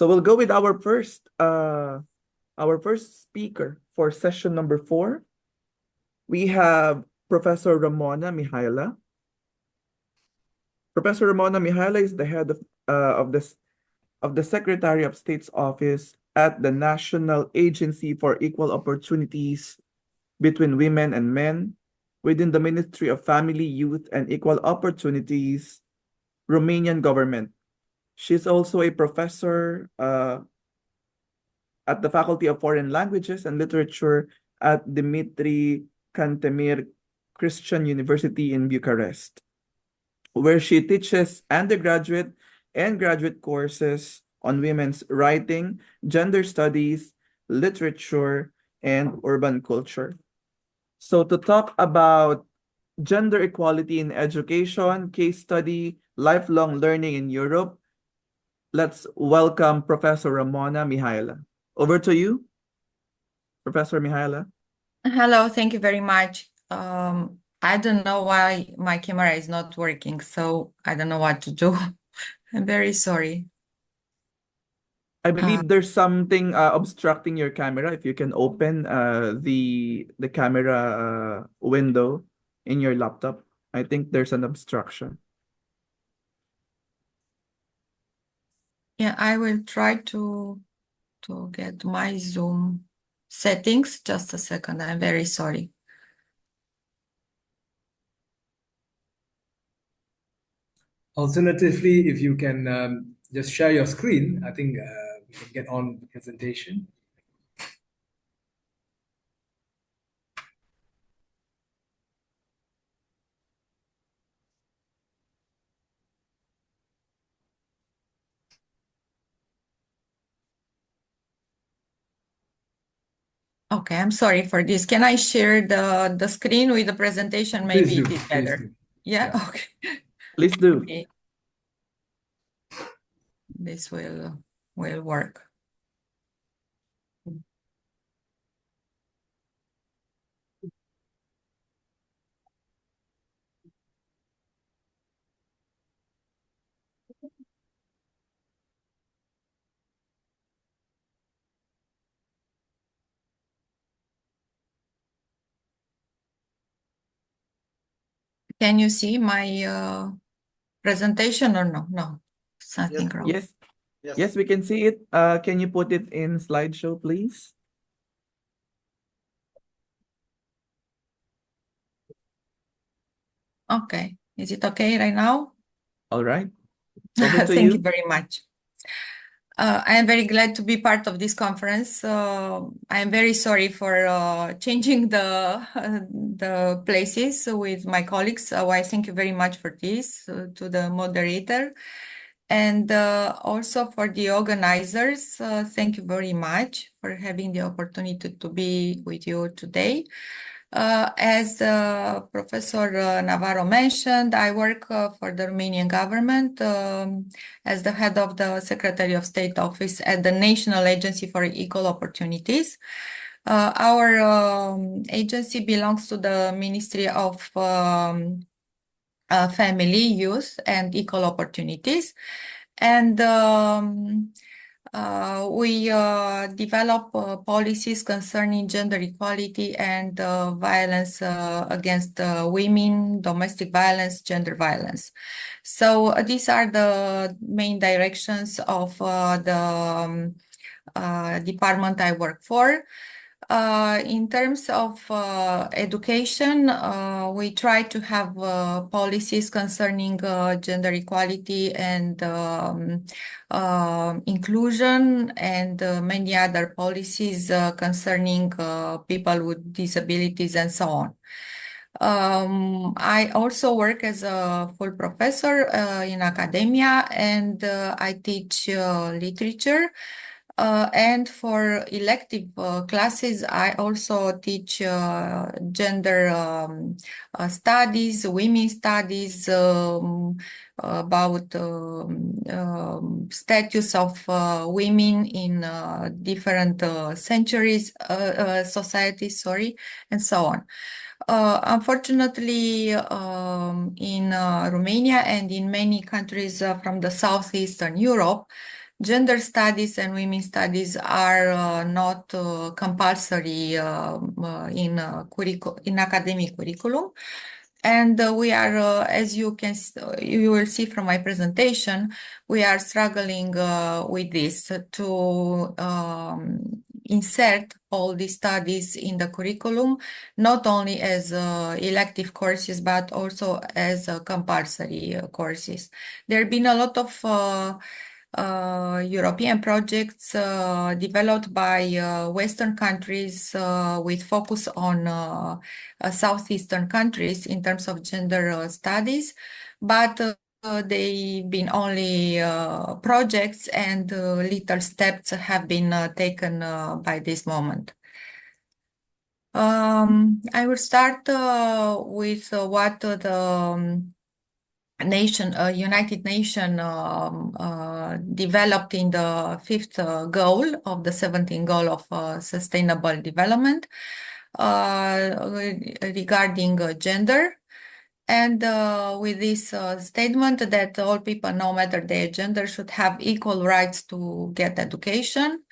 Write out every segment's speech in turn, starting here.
So we'll go with our first speaker for session number 4. We have Professor Ramona Mihaila. Professor Ramona Mihaila is the head of the Secretary of State's Office at the National Agency for Equal Opportunities between Women and Men within the Ministry of Family, Youth, and Equal Opportunities, Romanian Government. She's also a professor at the Faculty of Foreign Languages and Literature at Dimitrie Cantemir University in Bucharest, where she teaches undergraduate and graduate courses on women's writing, gender studies, literature, and urban culture. So to talk about gender equality in education, case study, lifelong learning in Europe, let's welcome Professor Ramona Mihaila. Over to you, Professor Mihaila. Hello, thank you very much. I don't know why my camera is not working, so I don't know what to do. I'm very sorry. I believe there's something obstructing your camera. If you can open the camera window in your laptop, I think there's an obstruction. Yeah, I will try to get my Zoom settings. Just a second, I'm very sorry. Alternatively, if you can just share your screen, I think we can get on with the presentation. Okay, I'm sorry for this. Can I share the screen with the presentation? Maybe it is better. Please do. Yeah, Yeah. okay. Please do. Okay. This will work. Can you see my presentation or no? No, something wrong. Yes. Yes, we can see it. Can you put it in slideshow, please? Okay. Is it okay right now? All right. Over to Thank you. you very much. I am very glad to be part of this conference. I am very sorry for changing the places with my colleagues. So I thank you very much for this, to the moderator. And also for the organizers, thank you very much for having the opportunity to be with you today. As Professor Navarro mentioned, I work for the Romanian government as the head of the Secretary of State Office at the National Agency for Equal Opportunities. Our agency belongs to the Ministry of Family, Youth, and Equal Opportunities. And we develop policies concerning gender equality and violence against women, domestic violence, gender violence. So these are the main directions of the department I work for. In terms of education, we try to have policies concerning gender equality and inclusion, and many other policies concerning people with disabilities and so on. I also work as a full professor in academia, and I teach literature. And for elective classes, I also teach gender studies, women's studies, about status of women in different societies, and so on. Unfortunately, in Romania and in many countries from the Southeastern Europe, Gender studies and women studies are not compulsory in academic curriculum. And we are, as you will see from my presentation, we are struggling with this to insert all these studies in the curriculum, not only as elective courses, but also as compulsory courses. There have been a lot of European projects developed by Western countries with focus on Southeastern countries in terms of gender studies, but they've been only projects and little steps have been taken by this moment. I will start with what the United Nations developed in the fifth goal of the 17th goal of sustainable development regarding gender. And with this statement that all people, no matter their gender, should have equal rights to get education.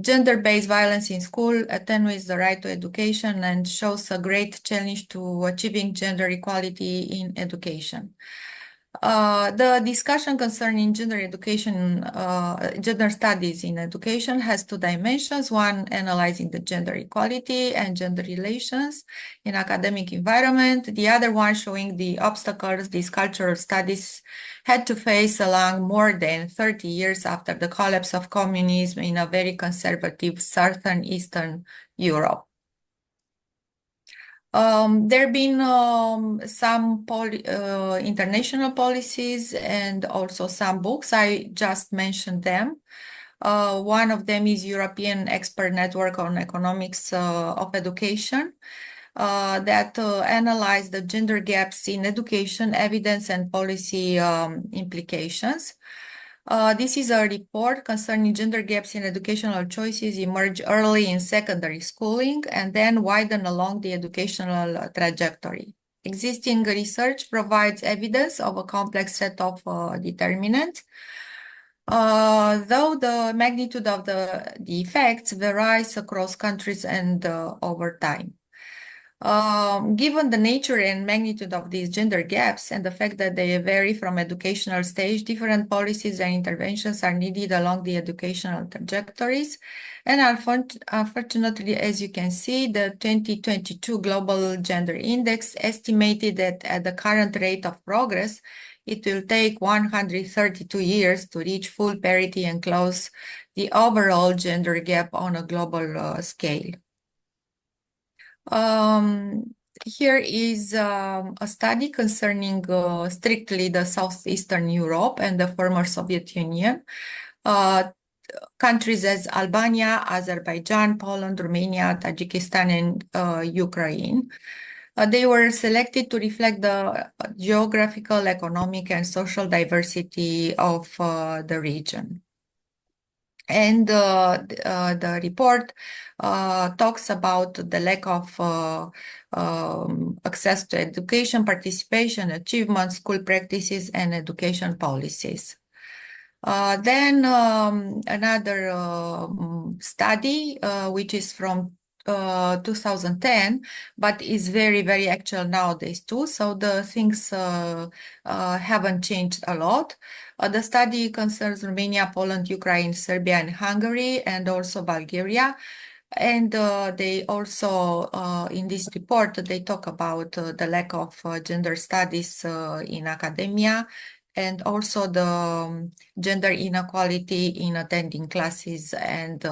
Gender-based violence in school attenuates the right to education and shows a great challenge to achieving gender equality in education. The discussion concerning gender education, gender studies in education has two dimensions. One, analyzing the gender equality and gender relations in academic environment. The other one, showing the obstacles these cultural studies had to face along more than 30 years after the collapse of communism in a very conservative Southern Eastern Europe. There have been some international policies and also some books. I just mentioned them. One of them is European Expert Network on Economics of Education that analyzed the gender gaps in education, evidence, and policy implications. This is a report concerning gender gaps in educational choices emerge early in secondary schooling and then widen along the educational trajectory. Existing research provides evidence of a complex set of determinants, though the magnitude of the effects varies across countries and over time. Given the nature and magnitude of these gender gaps and the fact that they vary from educational stage, different policies and interventions are needed along the educational trajectories. And unfortunately, as you can see, the 2022 Global Gender Index estimated that at the current rate of progress, it will take 132 years to reach full parity and close the overall gender gap on a global scale. Here is a study concerning strictly the Southeastern Europe and the former Soviet Union. Countries as Albania, Azerbaijan, Poland, Romania, Tajikistan, and Ukraine. They were selected to reflect the geographical, economic, and social diversity of the region. And the report talks about the lack of access to education, participation, achievement, school practices, and education policies. Then another study, which is from 2010, but is very, very actual nowadays too. So the things haven't changed a lot. The study concerns Romania, Poland, Ukraine, Serbia, and Hungary, and also Bulgaria. And they also, in this report, they talk about the lack of gender studies in academia, and also the gender inequality in attending classes and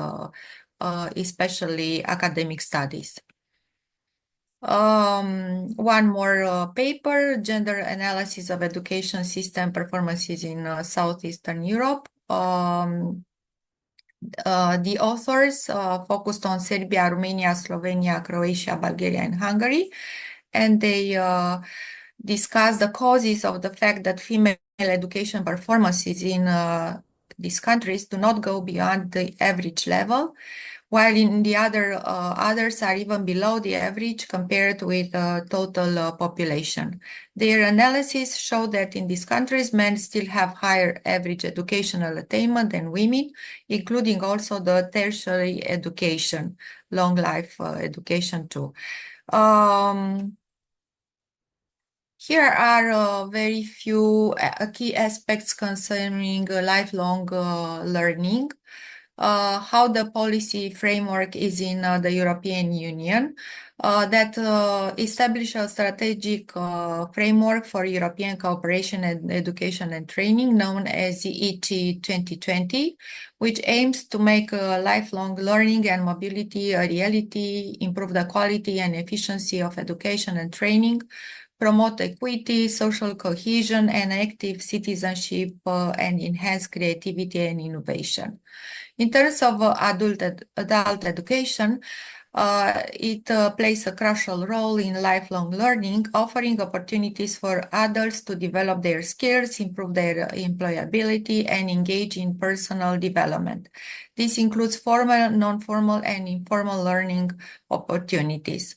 especially academic studies. One more paper, Gender Analysis of Education System Performances in Southeastern Europe. The authors focused on Serbia, Romania, Slovenia, Croatia, Bulgaria, and Hungary, and they discussed the causes of the fact that female education performances in these countries do not go beyond the average level, while in the others are even below the average compared with the total population. Their analysis showed that in these countries, men still have higher average educational attainment than women, including also the tertiary education, long life education too. Here are very few key aspects concerning lifelong learning. How the policy framework is in the European Union, that establish a strategic framework for European cooperation and education and training known as the ICoTE 2020, which aims to make lifelong learning and mobility a reality, improve the quality and efficiency of education and training, promote equity, social cohesion, and active citizenship, and enhance creativity and innovation. In terms of adult education, it plays a crucial role in lifelong learning, offering opportunities for adults to develop their skills, improve their employability, and engage in personal development. This includes formal, non-formal, and informal learning opportunities.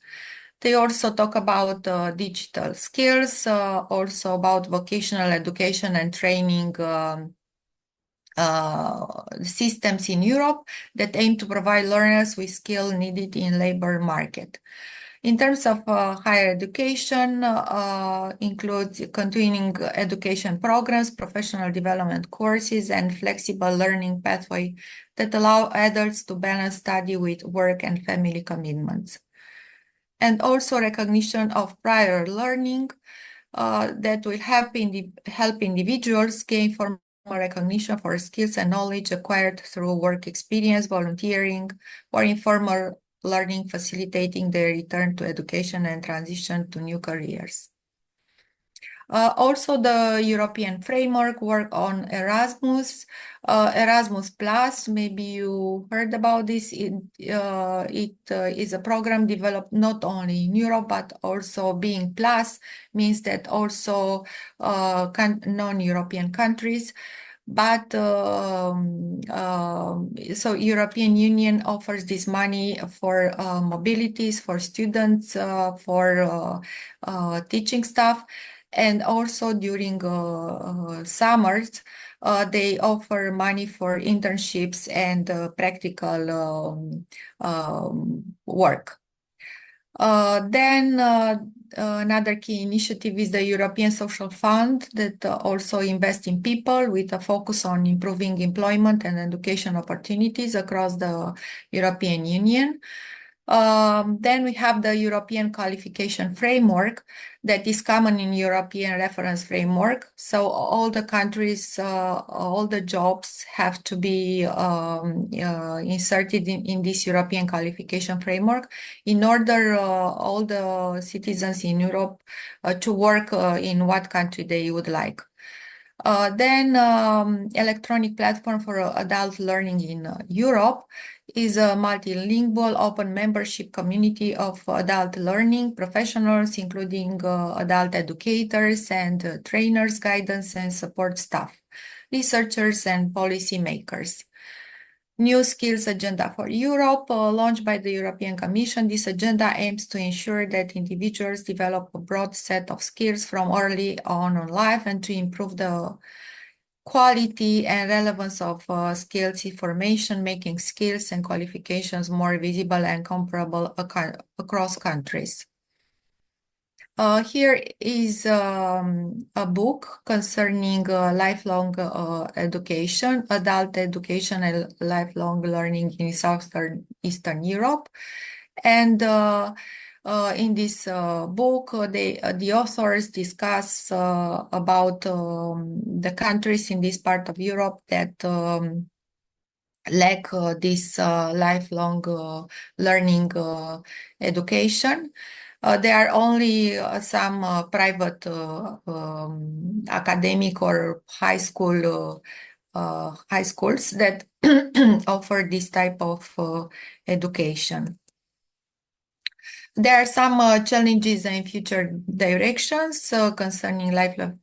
They also talk about digital skills, also about vocational education and training systems in Europe that aim to provide learners with skill needed in labor market. In terms of higher education, includes continuing education programs, professional development courses, and flexible learning pathway that allow adults to balance study with work and family commitments. And also recognition of prior learning that will help individuals gain formal recognition for skills and knowledge acquired through work experience, volunteering, or informal learning, facilitating their return to education and transition to new careers. Also, the European framework work on Erasmus, Erasmus Plus. Maybe you heard about this. It is a program developed not only in Europe, but also being plus means that also non-European countries. But so European Union offers this money for mobilities, for students, for teaching staff. And also during summers, they offer money for internships and practical work. Then another key initiative is the European Social Fund that also invests in people with a focus on improving employment and education opportunities across the European Union. Then we have the European Qualification Framework that is common in European Reference Framework. So all the countries, all the jobs have to be inserted in this European Qualification Framework in order all the citizens in Europe to work in what country they would like. Then electronic platform for adult learning in Europe is a multilingual open membership community of adult learning professionals, including adult educators and trainers, guidance and support staff, researchers and policymakers. New Skills Agenda for Europe, launched by the European Commission. This agenda aims to ensure that individuals develop a broad set of skills from early on in life and to improve the quality and relevance of skills information, making skills and qualifications more visible and comparable across countries. Here is a book concerning lifelong education, adult education and lifelong learning in Eastern Europe. And in this book, the authors discuss about the countries in this part of Europe that lack this lifelong learning education. There are only some private academic or high schools that offer this type of education. There are some challenges and future directions concerning lifelong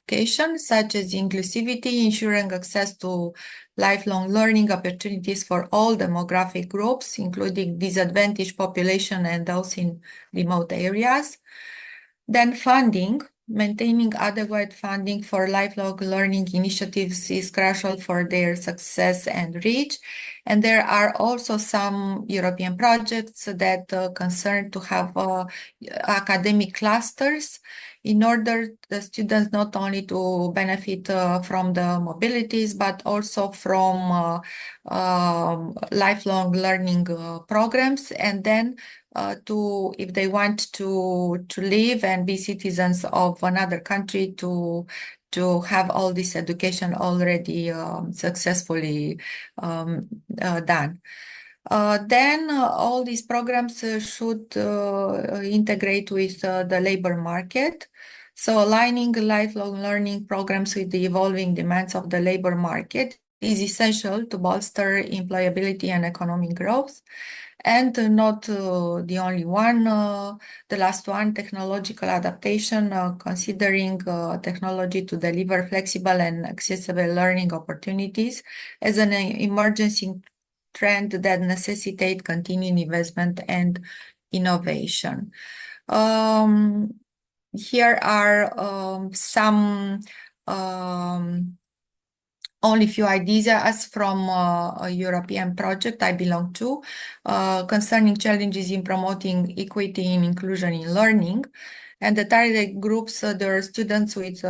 education, such as inclusivity, ensuring access to lifelong learning opportunities for all demographic groups, including disadvantaged population and those in remote areas. Then funding. Maintaining adequate funding for lifelong learning initiatives is crucial for their success and reach. And there are also some European projects that concern to have academic clusters in order the students not only to benefit from the mobilities, but also from lifelong learning programs, and then if they want to live and be citizens of another country, to have all this education already successfully done. Then all these programs should integrate with the labor market. So aligning lifelong learning programs with the evolving demands of the labor market is essential to bolster employability and economic growth. And not the only one, the last one, technological adaptation, considering technology to deliver flexible and accessible learning opportunities as an emergency trend that necessitate continuing investment and innovation. Here are some only few ideas from a European project I belong to concerning challenges in promoting equity and inclusion in learning. And the target groups, there are students with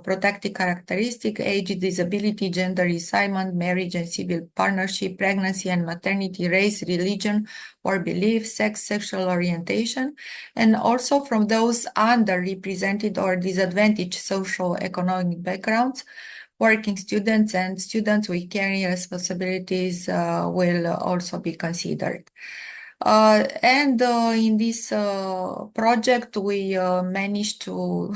protected characteristic, age, disability, gender assignment, marriage and civil partnership, pregnancy and maternity, race, religion or belief, sex, sexual orientation, and also from those underrepresented or disadvantaged socio-economic backgrounds. Working students and students with caring responsibilities will also be considered. And in this project, we managed to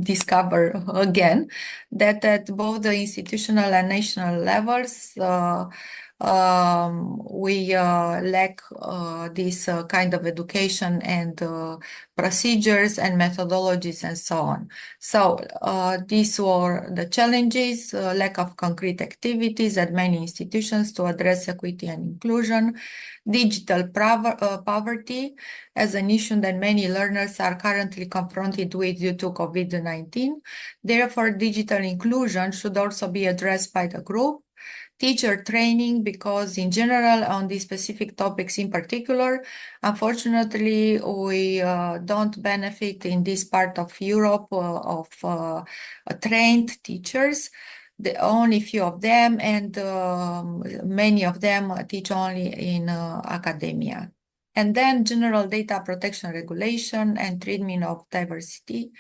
discover again that at both the institutional and national levels, we lack this kind of education and procedures and methodologies and so on. So these were the challenges: lack of concrete activities at many institutions to address equity and inclusion, digital poverty as an issue that many learners are currently confronted with due to COVID-19. Therefore, digital inclusion should also be addressed by the group. Teacher training, because in general on these specific topics in particular, unfortunately, we don't benefit in this part of Europe of trained teachers. Only few of them, and many of them teach only in academia. And then general data protection regulation and treatment of diversity,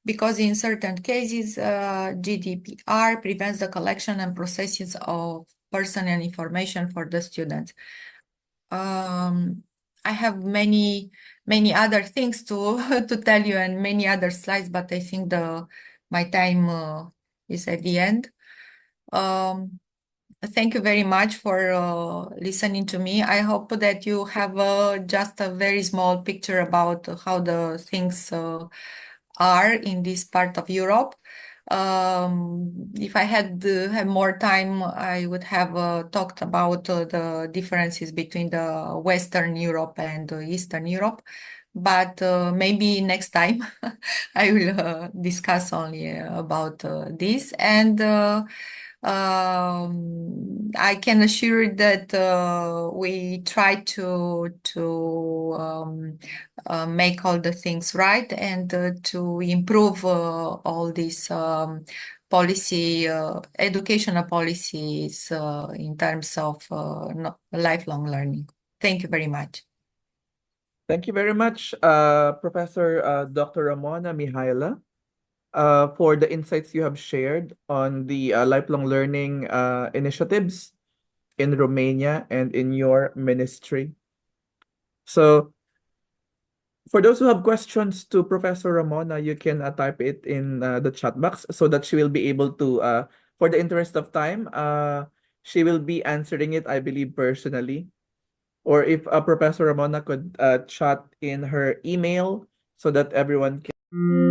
because in certain cases, GDPR prevents the collection and processing of personal information for the students. I have many other things to tell you and many other slides, but I think my time is at the end. Thank you very much for listening to me. I hope that you have just a very small picture about how the things are in this part of Europe. If I had more time, I would have talked about the differences between the Western Europe and Eastern Europe. But maybe next time I will discuss only about this. And I can assure that we try to make all the things right and to improve all these educational policies in terms of lifelong learning. Thank you very much. Thank you very much, Professor Dr. Ramona Mihaila, for the insights you have shared on the lifelong learning initiatives in Romania and in your ministry. So, for those who have questions to Professor Ramona, you can type it in the chat box so that she will be able to, for the interest of time, she will be answering it, I believe, personally. Or if Professor Ramona could chat in her email so that everyone can.